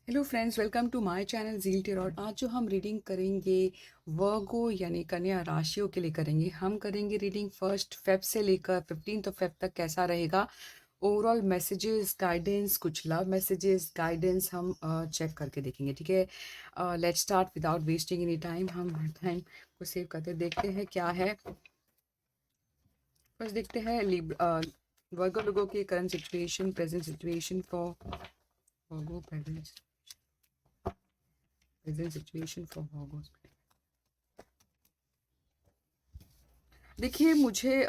Hello friends, welcome to my channel Zeal Tarot. आज जो हम रीडिंग करेंगे वर्गो यानी कन्या राशियों के लिए करेंगे। हम करेंगे रीडिंग 1 फेब से लेकर 15 फेब तक कैसा रहेगा। ओवरऑल मैसेजेस, गाइडेंस, कुछ लव मैसेजेस, गाइडेंस हम चेक करके देखेंगे। ठीक है, let's start without wasting any time. हम टाइम को सेव करते देखते हैं क्या है। फर्स्ट देखते हैं वर्गो लोगों की current situation, present situation for Virgo, present situation for Virgo. देखिए मुझे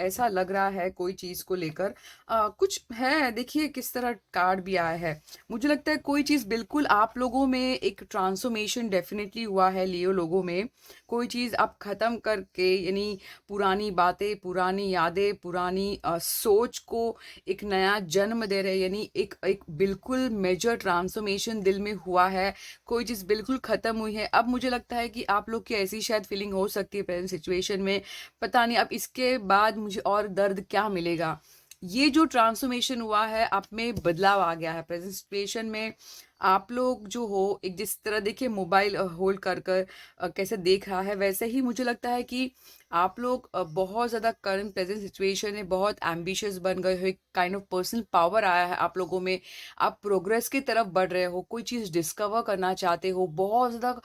ऐसा लग रहा है कोई चीज़ को लेकर कुछ है। देखिए किस तरह कार्ड भी आया है। मुझे लगता है कोई चीज़ बिल्कुल आप लोगों में एक ट्रांसफॉर्मेशन डेफिनेटली हुआ है। लियो लोगों में कोई चीज़ आप ख़त्म करके यानी पुरानी बातें, पुरानी यादें, पुरानी सोच को एक नया जन्म दे रहे हैं। यानी एक एक बिल्कुल मेजर ट्रांसफॉर्मेशन दिल में हुआ है। कोई चीज़ बिल्कुल ख़त्म हुई है। अब मुझे लगता है कि आप लोग की ऐसी शायद फीलिंग हो सकती है प्रेजेंट सिचुएशन में। पता नहीं अब इसके बाद मुझे और दर्द क्या मिलेगा। ये जो ट्रांसफॉर्मेशन हुआ है, आप में बदलाव आ गया है प्रेजेंट सिचुएशन में। आप लोग जो हो एक जिस तरह देखिए मोबाइल होल्ड कर कर कैसे देख रहा है, वैसे ही मुझे लगता है कि आप लोग बहुत ज़्यादा करंट प्रेजेंट सिचुएशन में बहुत एम्बिशियस बन गए हो। एक काइंड ऑफ पर्सनल पावर आया है आप लोगों में। आप प्रोग्रेस की तरफ बढ़ रहे हो, कोई चीज़ डिस्कवर करना चाहते हो, बहुत ज़्यादा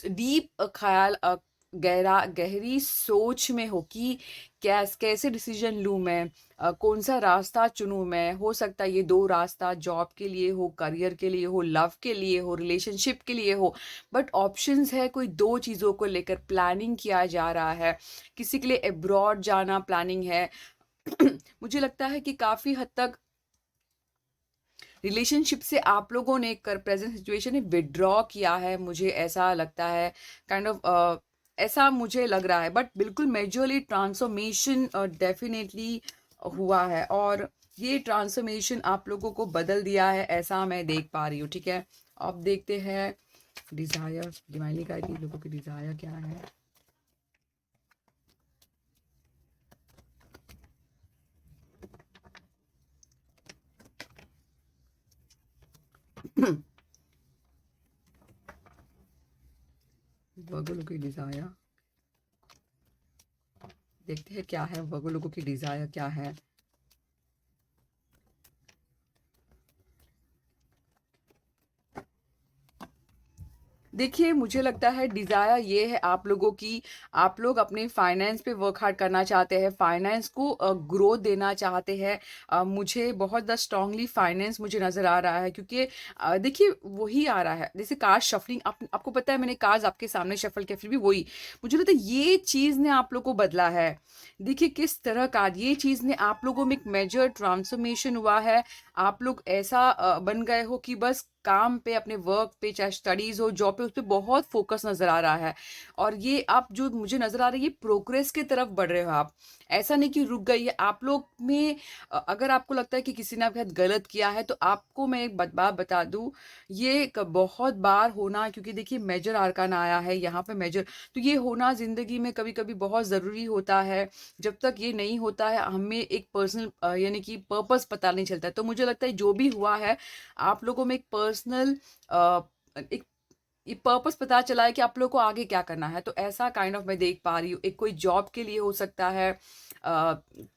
डीप ख्याल, गहरी सोच में हो कि कैसे डिसीजन लूँ मैं, कौन सा रास्ता चुनूँ मैं। हो सकता है ये दो रास्ता जॉब के लिए हो, करियर के लिए हो, लव के लिए हो, रिलेशनशिप के लिए हो। बट ऑप्शंस है, कोई दो चीज़ों को लेकर प्लानिंग किया जा रहा है। किसी के लिए अब्रॉड जाना प्लानिंग है। मुझे लगता है कि काफ़ी हद तक रिलेशनशिप से आप लोगों ने कर प्रेजेंट सिचुएशन में विड्रॉ किया है, मुझे ऐसा लगता है। काइंड ऑफ ऐसा मुझे लग रहा है। बट बिल्कुल मेजरली ट्रांसफॉर्मेशन डेफिनेटली हुआ है, और ये ट्रांसफॉर्मेशन आप लोगों को बदल दिया है, ऐसा मैं देख पा रही हूँ। ठीक है, अब देखते हैं डिजायर, डिवाइनली गाइड लोगों की डिजायर क्या है। वर्गो लोगों की डिजायर देखते हैं क्या है। वर्गो लोगों की डिजायर क्या है। देखिए मुझे लगता है डिज़ायर ये है आप लोगों की, आप लोग अपने फाइनेंस पे वर्क हार्ड करना चाहते हैं, फाइनेंस को ग्रोथ देना चाहते हैं। मुझे बहुत द स्ट्रांगली फाइनेंस मुझे नज़र आ रहा है, क्योंकि देखिए वही आ रहा है जैसे कार्ड शफलिंग। आपको पता है मैंने कार्ड्स आपके सामने शफल किया, फिर भी वही मुझे लगता है ये चीज़ ने आप लोग को बदला है। देखिए किस तरह कार्ड, ये चीज़ ने आप लोगों में एक मेजर ट्रांसफॉर्मेशन हुआ है। आप लोग ऐसा बन गए हो कि बस काम पे, अपने वर्क पे, चाहे स्टडीज हो, जॉब पे, उस पे बहुत फोकस नजर आ रहा है। और ये आप जो मुझे नजर आ रही है, प्रोग्रेस की तरफ बढ़ रहे हो आप। ऐसा नहीं कि रुक गई है आप लोग में। अगर आपको लगता है कि किसी ने आपके साथ गलत किया है, तो आपको मैं एक बात बता दूं, ये बहुत बार होना, क्योंकि देखिए मेजर आर्कान आया है यहाँ पे मेजर, तो ये होना जिंदगी में कभी कभी बहुत जरूरी होता है। जब तक ये नहीं होता है हमें एक पर्सनल यानी कि पर्पस पता नहीं चलता है। तो मुझे लगता है जो भी हुआ है आप लोगों में एक पर्सनल एक ये पर्पस पता चला है कि आप लोगों को आगे क्या करना है। तो ऐसा काइंड ऑफ मैं देख पा रही हूँ। एक कोई जॉब के लिए हो सकता है,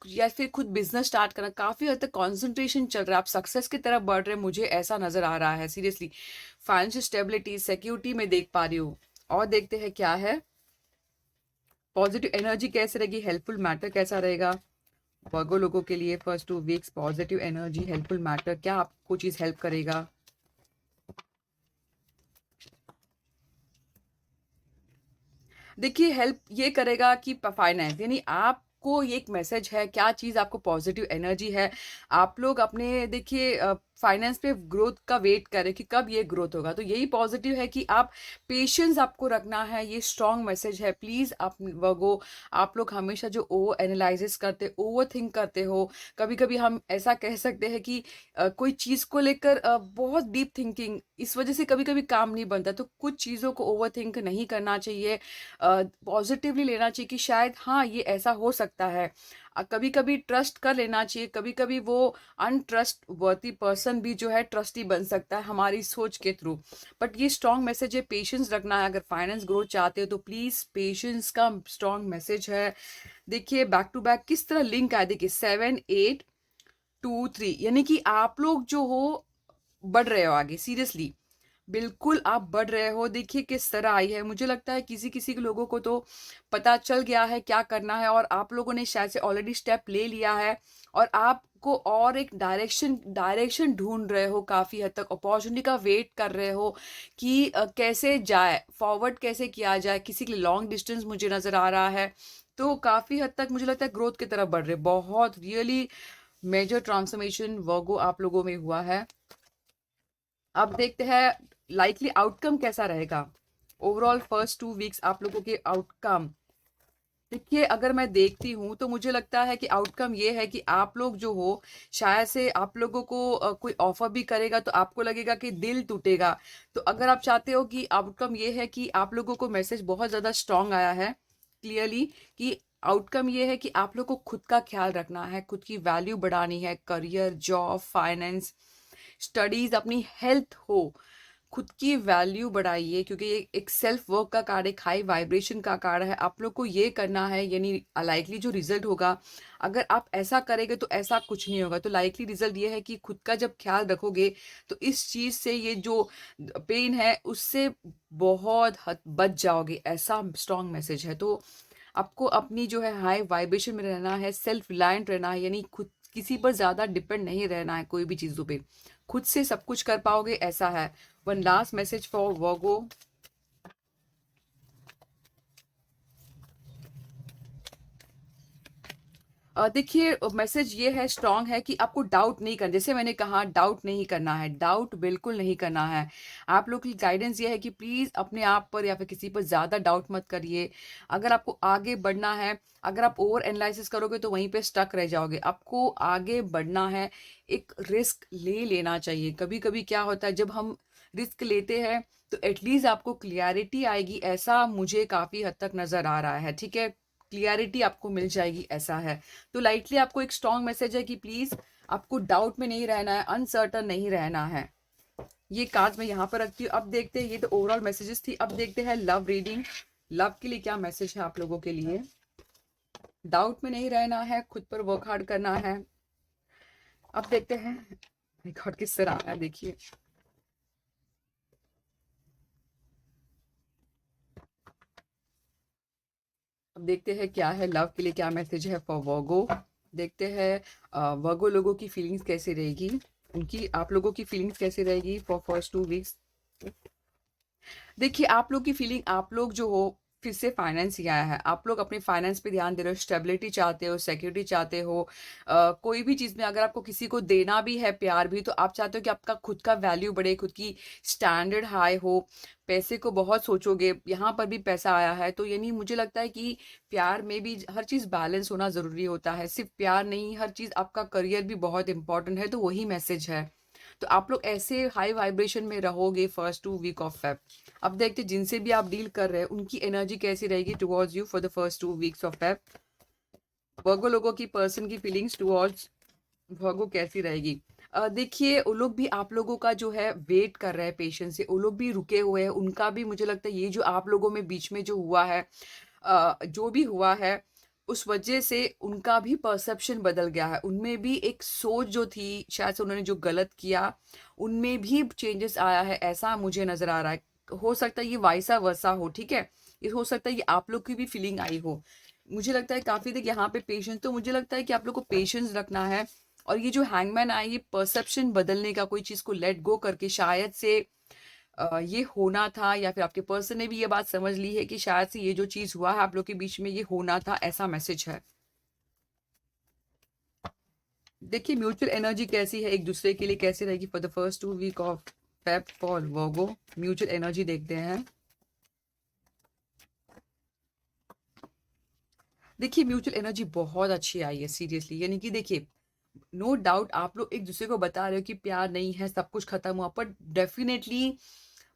या फिर खुद बिजनेस स्टार्ट करना। काफी हद तक कॉन्सेंट्रेशन चल रहा है, आप सक्सेस की तरफ बढ़ रहे हैं, मुझे ऐसा नजर आ रहा है सीरियसली। फाइनेंशियल स्टेबिलिटी, सिक्योरिटी में देख पा रही हूँ। और देखते हैं क्या है। पॉजिटिव एनर्जी कैसे रहेगी, हेल्पफुल मैटर कैसा रहेगा वर्गो लोगों के लिए। First 2 weeks positive energy, helpful matter, क्या आपको चीज हेल्प करेगा। देखिए हेल्प ये करेगा कि फाइनेंस, यानी आपको ये एक मैसेज है, क्या चीज़ आपको पॉजिटिव एनर्जी है। आप लोग अपने देखिए फाइनेंस पे ग्रोथ का वेट करें कि कब ये ग्रोथ होगा। तो यही पॉजिटिव है कि आप पेशेंस आपको रखना है, ये स्ट्रॉन्ग मैसेज है। प्लीज़ आप वगो, आप लोग हमेशा जो ओवर एनालिसिस करते, ओवर थिंक करते हो, कभी कभी हम ऐसा कह सकते हैं कि कोई चीज़ को लेकर बहुत डीप थिंकिंग, इस वजह से कभी कभी काम नहीं बनता। तो कुछ चीज़ों को ओवर थिंक नहीं करना चाहिए, पॉजिटिवली लेना चाहिए कि शायद हाँ ये ऐसा हो सकता है। कभी कभी ट्रस्ट कर लेना चाहिए, कभी कभी वो अनट्रस्ट वर्दी पर्सन भी जो है ट्रस्टी बन सकता है हमारी सोच के थ्रू। बट ये स्ट्रॉन्ग मैसेज है, पेशेंस रखना है। अगर फाइनेंस ग्रोथ चाहते हो तो प्लीज पेशेंस का स्ट्रॉन्ग मैसेज है। देखिए बैक टू बैक किस तरह लिंक आया, देखिए 7 8 2 3, यानी कि आप लोग जो हो बढ़ रहे हो आगे, सीरियसली बिल्कुल आप बढ़ रहे हो। देखिए किस तरह आई है, मुझे लगता है किसी किसी के लोगों को तो पता चल गया है क्या करना है, और आप लोगों ने शायद से ऑलरेडी स्टेप ले लिया है, और आपको और एक डायरेक्शन ढूंढ रहे हो, काफी हद तक अपॉर्चुनिटी का वेट कर रहे हो कि कैसे जाए फॉरवर्ड, कैसे किया जाए। किसी के लिए लॉन्ग डिस्टेंस मुझे नजर आ रहा है, तो काफी हद तक मुझे लगता है ग्रोथ की तरफ बढ़ रहे, बहुत रियली मेजर ट्रांसफॉर्मेशन वर्गो आप लोगों में हुआ है। अब देखते हैं लाइकली आउटकम कैसा रहेगा। ओवरऑल फर्स्ट 2 वीक्स आप लोगों के आउटकम, देखिए अगर मैं देखती हूँ तो मुझे लगता है कि आउटकम ये है कि आप लोग जो हो, शायद से आप लोगों को कोई ऑफर भी करेगा तो आपको लगेगा कि दिल टूटेगा। तो अगर आप चाहते हो कि आउटकम ये है कि आप लोगों को मैसेज बहुत ज़्यादा स्ट्रांग आया है क्लियरली, कि आउटकम ये है कि आप लोग को खुद का ख्याल रखना है, खुद की वैल्यू बढ़ानी है, करियर, जॉब, फाइनेंस, स्टडीज, अपनी हेल्थ हो, खुद की वैल्यू बढ़ाइए, क्योंकि ये एक सेल्फ वर्क का कार्ड, एक हाई वाइब्रेशन का कार्ड है। आप लोग को ये करना है, यानी लाइकली जो रिजल्ट होगा, अगर आप ऐसा करेंगे तो ऐसा कुछ नहीं होगा। तो लाइकली रिजल्ट ये है कि खुद का जब ख्याल रखोगे तो इस चीज से, ये जो पेन है उससे बहुत हद बच जाओगे, ऐसा स्ट्रॉन्ग मैसेज है। तो आपको अपनी जो है हाई वाइब्रेशन में रहना है, सेल्फ रिलायंट रहना है, यानी खुद किसी पर ज्यादा डिपेंड नहीं रहना है कोई भी चीजों पे, खुद से सब कुछ कर पाओगे, ऐसा है। One last message for Virgo. देखिए मैसेज ये है, स्ट्रांग है, कि आपको डाउट नहीं करना, जैसे मैंने कहा डाउट नहीं करना है, डाउट बिल्कुल नहीं करना है। आप लोग की गाइडेंस ये है कि प्लीज अपने आप पर या फिर किसी पर ज्यादा डाउट मत करिए। अगर आपको आगे बढ़ना है, अगर आप ओवर एनालिसिस करोगे तो वहीं पे स्टक रह जाओगे। आपको आगे बढ़ना है, एक रिस्क ले लेना चाहिए। कभी कभी क्या होता है, जब हम रिस्क लेते हैं तो एटलीस्ट आपको क्लियरिटी आएगी, ऐसा मुझे काफी हद तक नजर आ रहा है, ठीक है। क्लियरिटी आपको मिल जाएगी, ऐसा है। तो लाइटली आपको एक स्ट्रॉन्ग मैसेज है कि प्लीज आपको डाउट में नहीं रहना है, अनसर्टन नहीं रहना है। ये कार्ड मैं यहाँ पर रखती हूँ। अब देखते हैं, ये तो ओवरऑल मैसेजेस थी, अब देखते हैं लव रीडिंग। लव के लिए क्या मैसेज है आप लोगों के लिए। डाउट में नहीं रहना है, खुद पर वर्क हार्ड करना है। अब देखते हैं गॉड किस तरह आया, देखिए। अब देखते हैं क्या है लव के लिए, क्या मैसेज है फॉर वर्गो। देखते हैं वर्गो लोगों की फीलिंग्स कैसी रहेगी, उनकी आप लोगों की फीलिंग्स कैसी रहेगी फॉर फर्स्ट 2 वीक्स। देखिए आप लोग की फीलिंग, आप लोग जो हो, फिर से फाइनेंस ही आया है, आप लोग अपने फाइनेंस पे ध्यान दे रहे हो, स्टेबिलिटी चाहते हो, सिक्योरिटी चाहते हो। कोई भी चीज में अगर आपको किसी को देना भी है प्यार भी, तो आप चाहते हो कि आपका खुद का वैल्यू बढ़े, खुद की स्टैंडर्ड हाई हो। पैसे को बहुत सोचोगे, यहाँ पर भी पैसा आया है, तो यानी मुझे लगता है कि प्यार में भी हर चीज बैलेंस होना जरूरी होता है, सिर्फ प्यार नहीं, हर चीज, आपका करियर भी बहुत इंपॉर्टेंट है, तो वही मैसेज है। तो आप लोग ऐसे हाई वाइब्रेशन में रहोगे फर्स्ट 2 वीक ऑफ फेब। अब देखते हैं जिनसे भी आप डील कर रहे हैं उनकी एनर्जी कैसी रहेगी towards you for the first 2 weeks of Feb. Virgo लोगों की पर्सन की फीलिंग्स टुवर्ड्स वर्गो कैसी रहेगी। देखिए वो लोग भी आप लोगों का जो है वेट कर रहे हैं पेशेंस से, वो लोग भी रुके हुए हैं, उनका भी मुझे लगता है ये जो आप लोगों में बीच में जो हुआ है, जो भी हुआ है, उस वजह से उनका भी परसेप्शन बदल गया है, उनमें भी एक सोच जो थी, शायद से उन्होंने जो गलत किया उनमें भी चेंजेस आया है, ऐसा मुझे नजर आ रहा है। हो सकता है ये वाइसा वर्सा हो, ठीक है। ये हो सकता है ये आप लोग की भी फीलिंग आई हो। मुझे लगता है काफी देर यहाँ पे पेशेंस, तो मुझे लगता है कि आप लोग को पेशेंस रखना है। और ये जो हैंगमैन आया, ये परसेप्शन बदलने का, कोई चीज को लेट गो करके, शायद से ये होना था, या फिर आपके पर्सन ने भी ये बात समझ ली है कि शायद से ये जो चीज हुआ है आप लोग के बीच में ये होना था, ऐसा मैसेज है। देखिए म्यूचुअल एनर्जी कैसी है, एक दूसरे के लिए कैसी रहेगी for the first 2 week of Feb for Virgo. Mutual energy देखते हैं। देखिए म्यूचुअल एनर्जी बहुत अच्छी आई है सीरियसली, यानी कि देखिए नो डाउट आप लोग एक दूसरे को बता रहे हो कि प्यार नहीं है, सब कुछ खत्म हुआ, पर डेफिनेटली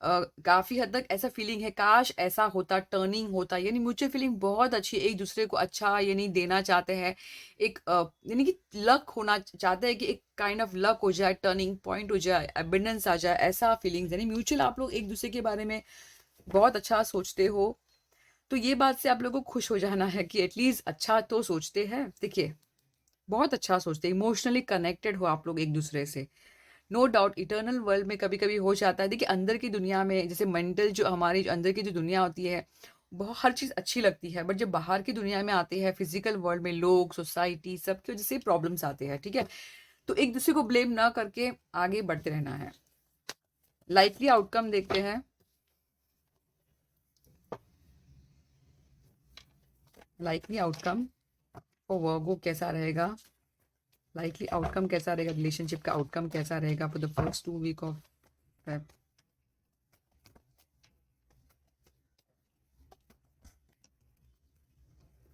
काफ़ी हद तक ऐसा फीलिंग है, काश ऐसा होता, टर्निंग होता, यानी म्यूचुअल फीलिंग बहुत अच्छी है, एक दूसरे को अच्छा यानी देना चाहते हैं, एक यानी कि लक होना चाहते हैं कि एक काइंड ऑफ लक हो जाए, टर्निंग पॉइंट हो जाए, एबिंडेंस आ जाए, ऐसा फीलिंग्स यानी म्यूचुअल आप लोग एक दूसरे के बारे में बहुत अच्छा सोचते हो। तो ये बात से आप लोगों को खुश हो जाना है कि एटलीस्ट अच्छा तो सोचते हैं। देखिए, बहुत अच्छा सोचते हैं, इमोशनली कनेक्टेड हो आप लोग एक दूसरे से। नो डाउट इटर्नल वर्ल्ड में कभी-कभी हो जाता है। देखिए, अंदर की दुनिया में जैसे मेंटल जो हमारी जो अंदर की जो दुनिया होती है, बहुत हर चीज़ अच्छी लगती है, बट जब बाहर की दुनिया में आते हैं, फिज़िकल वर्ल्ड में लोग, सोसाइटी सबकी वजह से प्रॉब्लम्स आते हैं, ठीक है? तो एक दूसरे को ब्लेम ना करके आगे बढ़ते रहना है। लाइकली आउटकम देखते हैं। लाइकली आउटकम फॉर वर्गो कैसा रहेगा? लाइकली आउटकम कैसा रहेगा? रिलेशनशिप का आउटकम कैसा रहेगा for the first 2 week of Feb?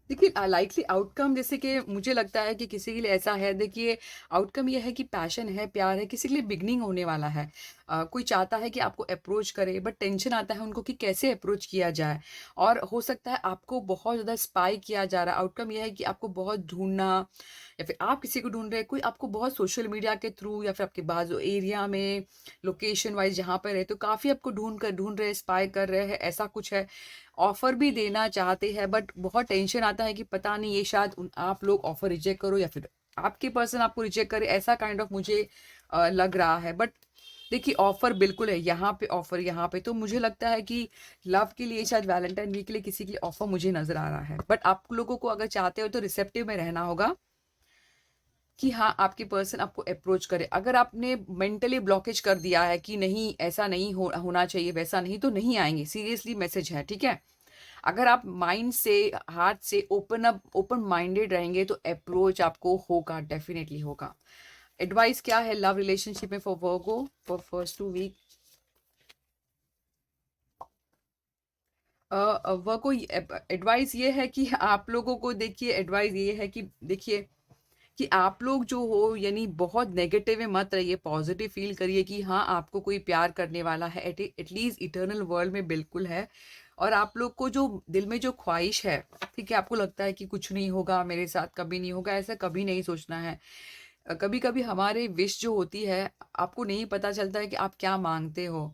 देखिए, लाइकली आउटकम जैसे कि मुझे लगता है कि किसी के लिए ऐसा है, देखिए आउटकम ये है कि पैशन है, प्यार है, किसी के लिए बिगनिंग होने वाला है। कोई चाहता है कि आपको अप्रोच करे, बट टेंशन आता है उनको कि कैसे अप्रोच किया जाए, और हो सकता है आपको बहुत ज़्यादा स्पाई किया जा रहा है। आउटकम ये है कि आपको बहुत ढूंढना, या फिर आप किसी को ढूंढ रहे हैं, कोई आपको बहुत सोशल मीडिया के थ्रू या फिर आपके बाजू एरिया में लोकेशन वाइज जहाँ पर है, तो काफ़ी आपको ढूंढ रहे हैं, स्पाई कर रहे हैं, ऐसा कुछ है। ऑफ़र भी देना चाहते हैं, बट बहुत टेंशन आता है कि पता नहीं ये शायद आप लोग ऑफ़र रिजेक्ट करो या फिर आपके पर्सन आपको रिजेक्ट करे, ऐसा काइंड ऑफ मुझे लग रहा है। बट देखिए, ऑफ़र बिल्कुल है, यहाँ पे ऑफ़र, यहाँ पे तो मुझे लगता है कि लव के लिए शायद वैलेंटाइन वीक के लिए किसी के लिए ऑफ़र मुझे नज़र आ रहा है। बट आप लोगों को अगर चाहते हो तो रिसेप्टिव में रहना होगा कि हाँ, आपके पर्सन आपको अप्रोच करे। अगर आपने मेंटली ब्लॉकेज कर दिया है कि नहीं ऐसा नहीं होना चाहिए, वैसा नहीं, तो नहीं आएँगे, सीरियसली मैसेज है, ठीक है? अगर आप माइंड से, हार्ट से ओपन माइंडेड रहेंगे तो अप्रोच आपको होगा, डेफिनेटली होगा। एडवाइस क्या है लव रिलेशनशिप में for Virgo for first 2 week? Virgo, advice ये है कि आप लोगों को, देखिए एडवाइस ये है कि देखिए कि आप लोग जो हो यानी बहुत नेगेटिव में मत रहिए, पॉजिटिव फील करिए कि हाँ, आपको कोई प्यार करने वाला है, एटलीस्ट इटर्नल वर्ल्ड में बिल्कुल है। और आप लोग को जो दिल में जो ख्वाहिश है, ठीक है, आपको लगता है कि कुछ नहीं होगा मेरे साथ, कभी नहीं होगा, ऐसा कभी नहीं सोचना है। कभी कभी हमारे विश जो होती है, आपको नहीं पता चलता है कि आप क्या मांगते हो।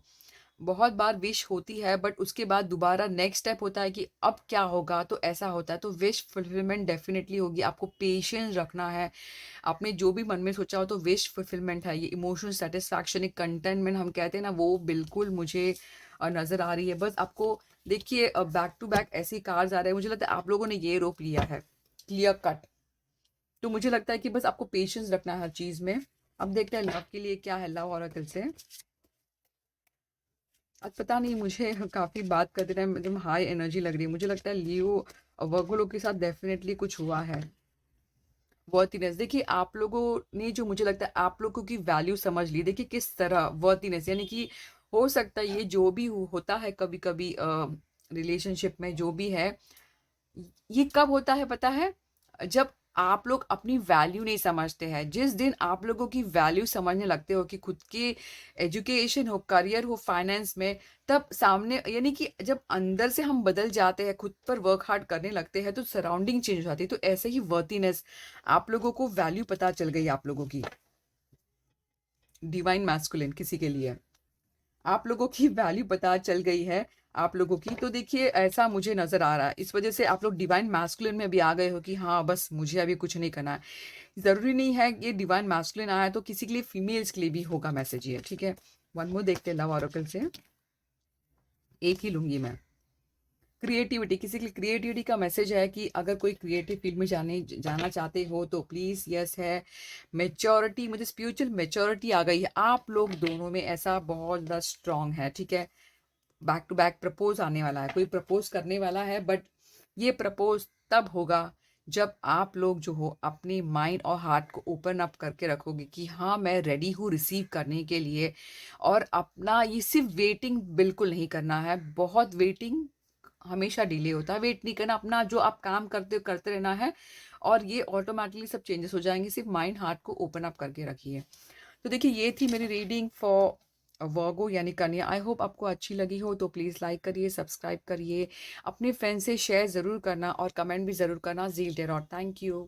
बहुत बार विश होती है, बट उसके बाद दोबारा नेक्स्ट स्टेप होता है कि अब क्या होगा, तो ऐसा होता है। तो विश फुलफिलमेंट डेफिनेटली होगी, आपको पेशेंस रखना है। आपने जो भी मन में सोचा हो तो विश फुलफिलमेंट है, ये इमोशनल सेटिस्फैक्शन, एक कंटेनमेंट हम कहते हैं ना, वो बिल्कुल मुझे नज़र आ रही है। बस आपको देखिए, बैक टू बैक ऐसी कार्ड्स आ रहे हैं, मुझे लगता है आप लोगों ने ये रोक लिया है, क्लियर कट। तो मुझे लगता है कि बस आपको पेशेंस रखना है हर चीज़ में। अब देखते हैं लव के लिए क्या है, लव ऑरेकल से। आज पता नहीं, मुझे काफ़ी बात करते टाइम एकदम हाई एनर्जी लग रही है, मुझे लगता है लियो वर्गो लोग के साथ डेफिनेटली कुछ हुआ है। वर्थीनेस, देखिए आप लोगों ने जो, मुझे लगता है आप लोगों की वैल्यू समझ ली। देखिए किस तरह वर्थीनेस, यानी कि हो सकता है ये जो भी होता है कभी कभी रिलेशनशिप में जो भी है, ये कब होता है पता है? जब आप लोग अपनी वैल्यू नहीं समझते हैं। जिस दिन आप लोगों की वैल्यू समझने लगते हो कि खुद की एजुकेशन हो, करियर हो, फाइनेंस में, तब सामने यानी कि जब अंदर से हम बदल जाते हैं, खुद पर वर्क हार्ड करने लगते हैं, तो सराउंडिंग चेंज हो जाती है। तो ऐसे ही वर्थीनेस, आप लोगों को वैल्यू पता चल गई आप लोगों की। डिवाइन मैस्कुलिन किसी के लिए आप लोगों की वैल्यू पता चल गई है आप लोगों की। तो देखिए ऐसा मुझे नज़र आ रहा है, इस वजह से आप लोग डिवाइन मैस्कुलिन में भी आ गए हो कि हाँ बस मुझे अभी कुछ नहीं करना है। ज़रूरी नहीं है ये डिवाइन मैस्कुलिन आया तो किसी के लिए, फीमेल्स के लिए भी होगा मैसेज ये, ठीक है। वन मोर देखते हैं लव ऑरेकल से, एक ही लूंगी मैं। क्रिएटिविटी, किसी के लिए क्रिएटिविटी का मैसेज है कि अगर कोई क्रिएटिव फील्ड में जाना चाहते हो तो प्लीज़ यस है। मेच्योरिटी, मुझे स्पिरिचुअल मेच्योरिटी आ गई है आप लोग दोनों में, ऐसा बहुत ज़्यादा स्ट्रांग है, ठीक है। बैक टू बैक प्रपोज आने वाला है, कोई प्रपोज करने वाला है, बट ये प्रपोज तब होगा जब आप लोग जो हो अपने माइंड और हार्ट को ओपन अप करके रखोगे कि हाँ मैं रेडी हूँ रिसीव करने के लिए। और अपना ये सिर्फ वेटिंग बिल्कुल नहीं करना है, बहुत वेटिंग हमेशा डिले होता है, वेट नहीं करना, अपना जो आप काम करते हो करते रहना है, और ये ऑटोमेटिकली सब चेंजेस हो जाएंगे। सिर्फ माइंड हार्ट को ओपन अप करके रखिए। तो देखिए ये थी मेरी रीडिंग फॉर वर्गो यानी कन्या। आई होप आपको अच्छी लगी हो तो प्लीज़ लाइक करिए, सब्सक्राइब करिए, अपने फ्रेंड्स से शेयर ज़रूर करना और कमेंट भी ज़रूर करना। Zeal Tarot. Thank you.